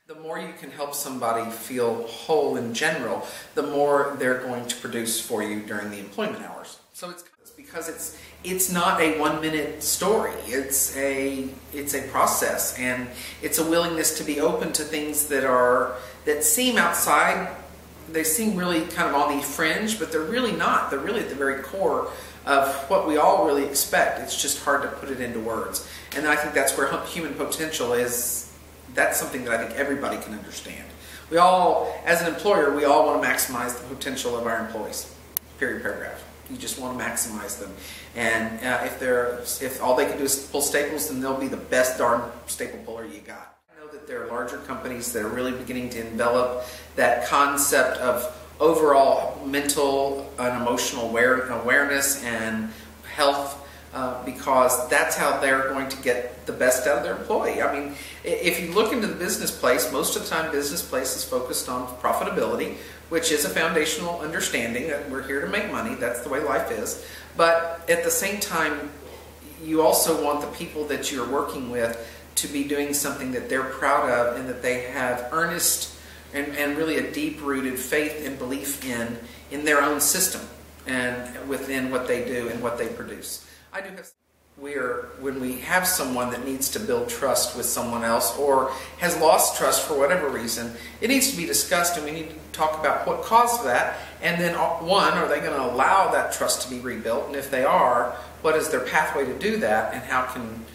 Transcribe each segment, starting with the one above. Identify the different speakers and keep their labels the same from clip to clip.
Speaker 1: The more you can help somebody feel whole in general, the more they're going to produce for you during the employment hours. So it's because it's not a 1-minute story. It's a process, and it's a willingness to be open to things that seem outside. They seem really kind of on the fringe, but they're really not. They're really at the very core of what we all really expect. It's just hard to put it into words. And I think that's where human potential is. That's something that I think everybody can understand. We all, as an employer, we all want to maximize the potential of our employees. Period, paragraph. You just want to maximize them. And if all they can do is pull staples, then they'll be the best darn staple puller you got. I know that there are larger companies that are really beginning to envelop that concept of overall mental and emotional awareness and health, because that's how they're going to get the best out of their employee. I mean, if you look into the business place, most of the time business place is focused on profitability, which is a foundational understanding that we're here to make money. That's the way life is. But at the same time, you also want the people that you're working with to be doing something that they're proud of and that they have earnest and really a deep-rooted faith and belief in their own system and within what they do and what they produce. I do have when we have someone that needs to build trust with someone else or has lost trust for whatever reason, it needs to be discussed, and we need to talk about what caused that, and then one, are they going to allow that trust to be rebuilt, and if they are, what is their pathway to do that, and how can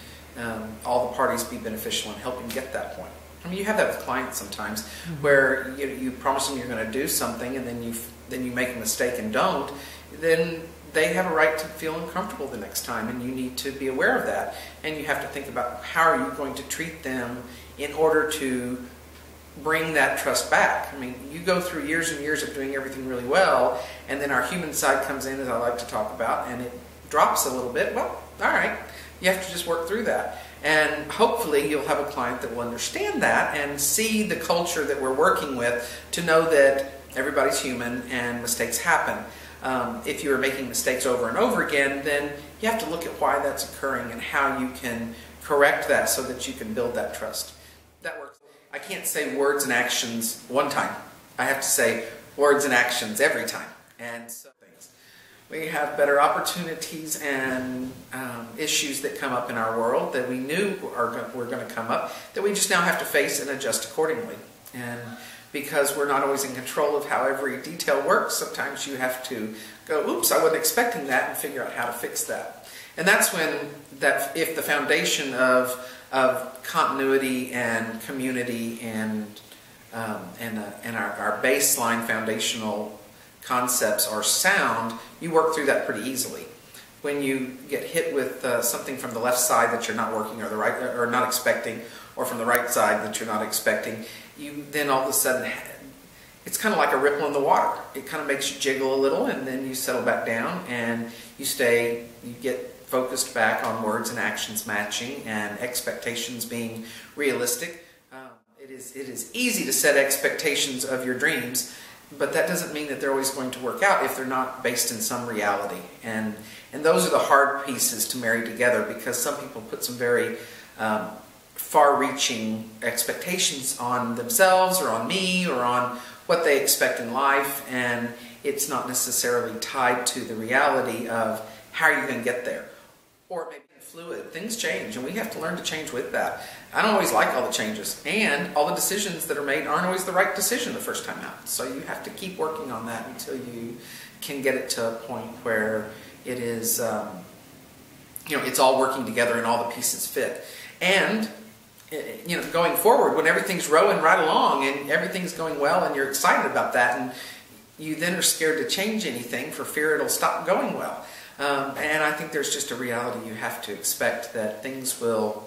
Speaker 1: all the parties be beneficial in helping get that point. I mean, you have that with clients sometimes, where you promise them you're going to do something, and then you make a mistake and don't, then they have a right to feel uncomfortable the next time, and you need to be aware of that. And you have to think about how are you going to treat them in order to bring that trust back. I mean, you go through years and years of doing everything really well, and then our human side comes in, as I like to talk about, and it drops a little bit. Well, all right, you have to just work through that. And hopefully you'll have a client that will understand that and see the culture that we're working with to know that everybody's human and mistakes happen. If you're making mistakes over and over again, then you have to look at why that's occurring and how you can correct that so that you can build that trust. That works. I can't say words and actions one time. I have to say words and actions every time. And so we have better opportunities and issues that come up in our world that we knew were going to come up, that we just now have to face and adjust accordingly. And because we're not always in control of how every detail works, sometimes you have to go, oops, I wasn't expecting that, and figure out how to fix that. And that's when, if the foundation of continuity and community and our baseline foundational concepts are sound, you work through that pretty easily. When you get hit with something from the left side that you're not working, or the right, or not expecting, or from the right side that you're not expecting, you then all of a sudden, it's kind of like a ripple in the water. It kind of makes you jiggle a little, and then you settle back down, and you get focused back on words and actions matching, and expectations being realistic. It is easy to set expectations of your dreams, but that doesn't mean that they're always going to work out if they're not based in some reality. And those are the hard pieces to marry together, because some people put some very far-reaching expectations on themselves or on me or on what they expect in life, and it's not necessarily tied to the reality of how you're going to get there. Or it may be fluid. Things change, and we have to learn to change with that. I don't always like all the changes, and all the decisions that are made aren't always the right decision the first time out. So you have to keep working on that until you can get it to a point where it is, it's all working together and all the pieces fit. And going forward, when everything's rowing right along and everything's going well and you're excited about that, and you then are scared to change anything for fear it'll stop going well. And I think there's just a reality you have to expect, that things will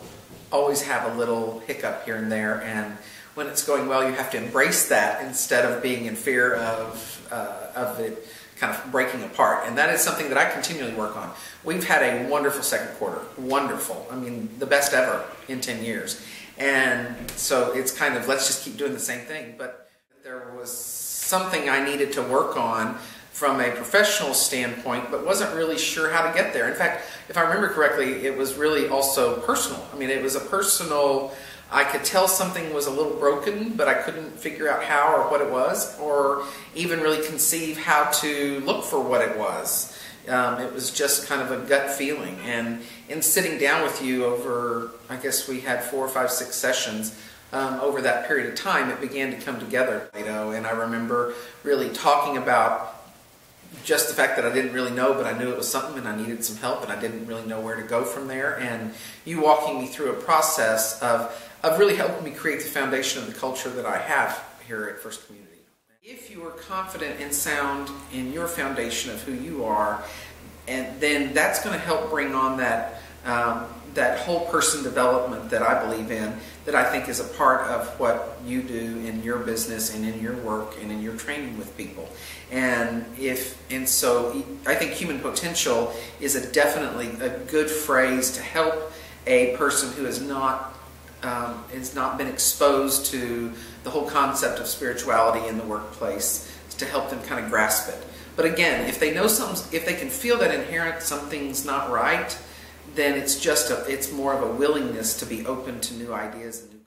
Speaker 1: always have a little hiccup here and there, and when it's going well, you have to embrace that instead of being in fear of it kind of breaking apart. And that is something that I continually work on. We've had a wonderful second quarter. Wonderful. I mean, the best ever in 10 years. And so it's kind of, let's just keep doing the same thing. But there was something I needed to work on from a professional standpoint, but wasn't really sure how to get there. In fact, if I remember correctly, it was really also personal. I mean, it was a personal, I could tell something was a little broken, but I couldn't figure out how or what it was, or even really conceive how to look for what it was. It was just kind of a gut feeling. And in sitting down with you over, I guess we had 4 or 5, 6 sessions, over that period of time, it began to come together. And I remember really talking about just the fact that I didn't really know, but I knew it was something and I needed some help and I didn't really know where to go from there. And you walking me through a process of really helping me create the foundation of the culture that I have here at First Community. If you are confident and sound in your foundation of who you are, and then that's going to help bring on that that whole person development that I believe in, that I think is a part of what you do in your business and in your work and in your training with people. And so I think human potential is definitely a good phrase to help a person who has not been exposed to the whole concept of spirituality in the workplace, to help them kind of grasp it. But again, if they know something, if they can feel that inherent something's not right, then it's more of a willingness to be open to new ideas and new